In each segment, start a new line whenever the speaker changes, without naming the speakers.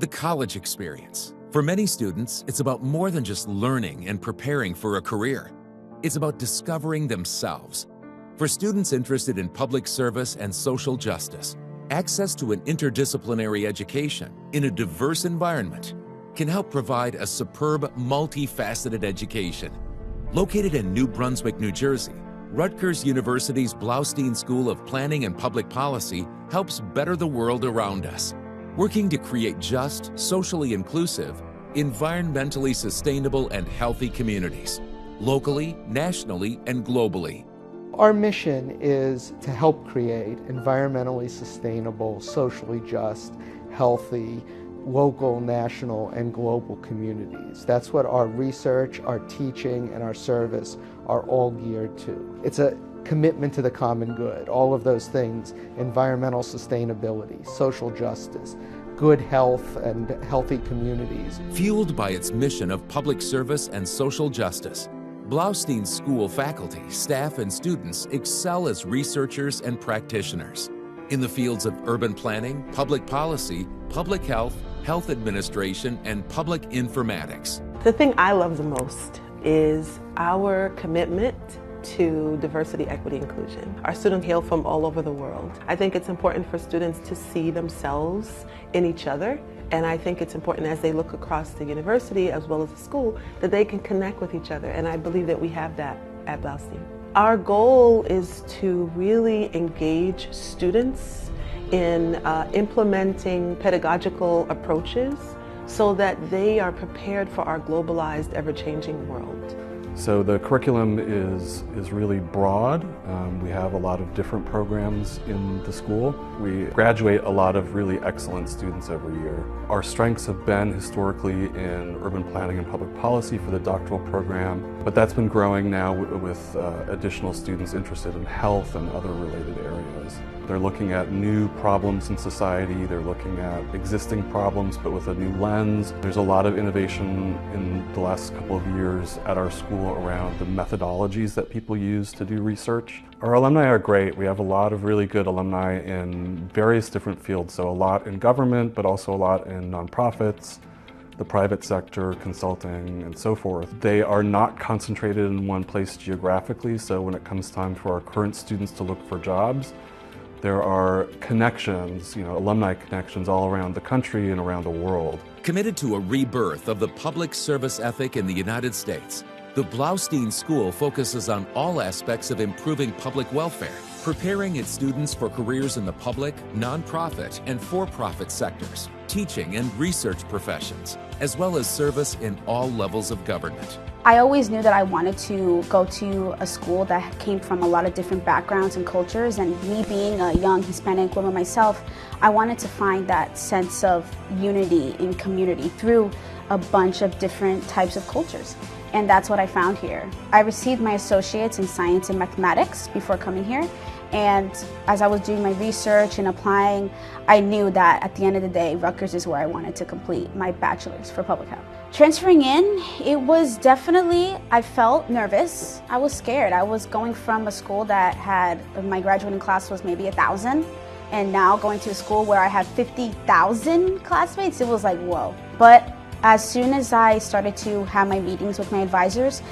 The college experience. For many students, it's about more than just learning and preparing for a career. It's about discovering themselves. For students interested in public service and social justice, access to an interdisciplinary education in a diverse environment can help provide a superb, multifaceted education. Located in New Brunswick, New Jersey, Rutgers University's Bloustein School of Planning and Public Policy helps better the world around us, working to create just, socially inclusive, environmentally sustainable, and healthy communities, locally, nationally, and globally.
Our mission is to help create environmentally sustainable, socially just, healthy, local, national, and global communities. That's what our research, our teaching, and our service are all geared to. It's a commitment to the common good, all of those things: environmental sustainability, social justice, good health, and healthy communities.
Fueled by its mission of public service and social justice, Bloustein School faculty, staff, and students excel as researchers and practitioners in the fields of urban planning, public policy, public health, health administration, and public informatics.
The thing I love the most is our commitment to diversity, equity, inclusion. Our students hail from all over the world. I think it's important for students to see themselves in each other, and I think it's important as they look across the university as well as the school that they can connect with each other, and I believe that we have that at Bloustein. Our goal is to really engage students in implementing pedagogical approaches so that they are prepared for our globalized, ever-changing world.
So the curriculum is really broad. We have a lot of different programs in the school. We graduate a lot of really excellent students every year. Our strengths have been historically in urban planning and public policy for the doctoral program, but that's been growing now with additional students interested in health and other related areas. They're looking at new problems in society, they're looking at existing problems but with a new lens. There's a lot of innovation in the last couple of years at our school around the methodologies that people use to do research. Our alumni are great. We have a lot of really good alumni in various different fields, so a lot in government but also a lot in nonprofits, the private sector, consulting, and so forth. They are not concentrated in one place geographically, so when it comes time for our current students to look for jobs, there are connections, alumni connections all around the country and around the world.
Committed to a rebirth of the public service ethic in the United States, the Bloustein School focuses on all aspects of improving public welfare, preparing its students for careers in the public, nonprofit, and for-profit sectors, teaching and research professions, as well as service in all levels of government.
I always knew that I wanted to go to a school that came from a lot of different backgrounds and cultures, and me being a young Hispanic woman myself, I wanted to find that sense of unity in community through a bunch of different types of cultures. And that's what I found here. I received my associates in science and mathematics before coming here, and as I was doing my research and applying, I knew that at the end of the day, Rutgers is where I wanted to complete my bachelor's for public health. Transferring in, it was definitely, I felt nervous. I was scared. I was going from a school that had, my graduating class was maybe 1,000, and now going to a school where I have 50,000 classmates, it was like, whoa. But as soon as I started to have my meetings with my advisors,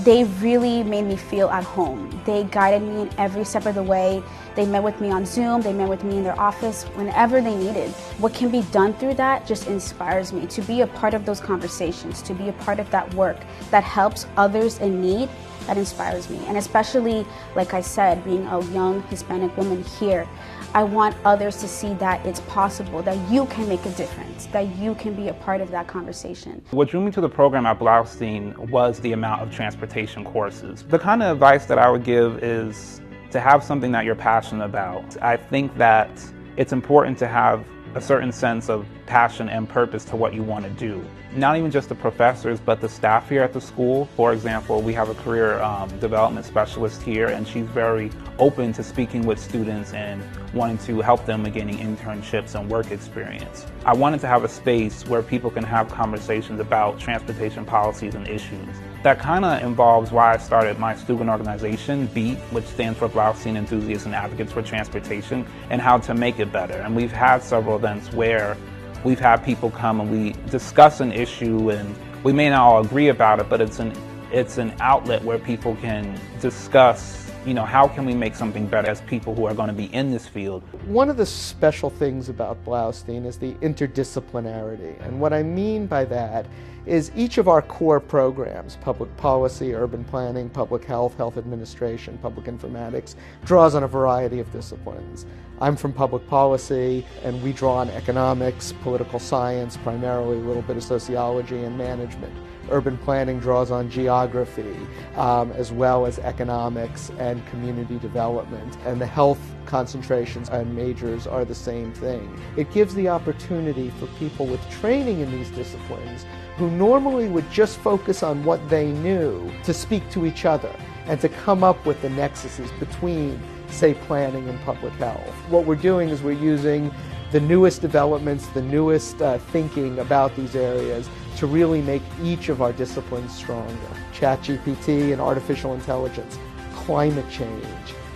they really made me feel at home. They guided me in every step of the way. They met with me on Zoom, they met with me in their office whenever they needed. What can be done through that just inspires me to be a part of those conversations, to be a part of that work that helps others in need. That inspires me. And especially, like I said, being a young Hispanic woman here, I want others to see that it's possible, that you can make a difference, that you can be a part of that conversation.
What drew me to the program at Bloustein was the amount of transportation courses. The kind of advice that I would give is to have something that you're passionate about. I think that it's important to have a certain sense of passion and purpose to what you want to do. Not even just the professors, but the staff here at the school. For example, we have a career development specialist here, and she's very open to speaking with students and wanting to help them in gaining internships and work experience. I wanted to have a space where people can have conversations about transportation policies and issues. That kind of involves why I started my student organization, BEAT, which stands for Bloustein Enthusiasts and Advocates for Transportation, and how to make it better. And we've had several events where We've had people come and we discuss an issue, and we may not all agree about it, but it's an outlet where people can discuss, how can we make something better as people who are going to be in this field.
One of the special things about Bloustein is the interdisciplinarity. And what I mean by that is each of our core programs, public policy, urban planning, public health, health administration, public informatics, draws on a variety of disciplines. I'm from public policy, and we draw on economics, political science, primarily a little bit of sociology and management. Urban planning draws on geography, as well as economics and community development. And the health concentrations and majors are the same thing. It gives the opportunity for people with training in these disciplines who normally would just focus on what they knew to speak to each other and to come up with the nexuses between, say, planning and public health. What we're doing is we're using the newest developments, the newest thinking about these areas to really make each of our disciplines stronger. ChatGPT and artificial intelligence, climate change,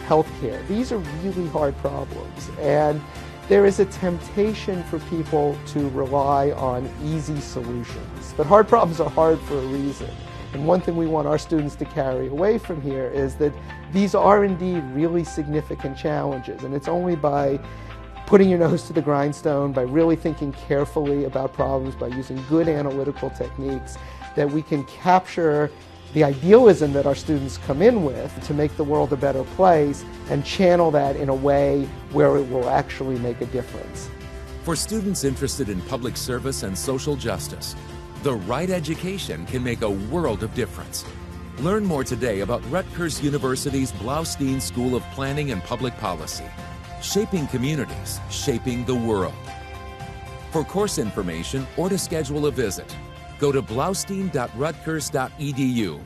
healthcare, these are really hard problems. And there is a temptation for people to rely on easy solutions. But hard problems are hard for a reason. And one thing we want our students to carry away from here is that these are indeed really significant challenges. And it's only by putting your nose to the grindstone, by really thinking carefully about problems, by using good analytical techniques, that we can capture the idealism that our students come in with to make the world a better place and channel that in a way where it will actually make a difference.
For students interested in public service and social justice, the right education can make a world of difference. Learn more today about Rutgers University's Bloustein School of Planning and Public Policy. Shaping communities, shaping the world. For course information or to schedule a visit, go to bloustein.rutgers.edu.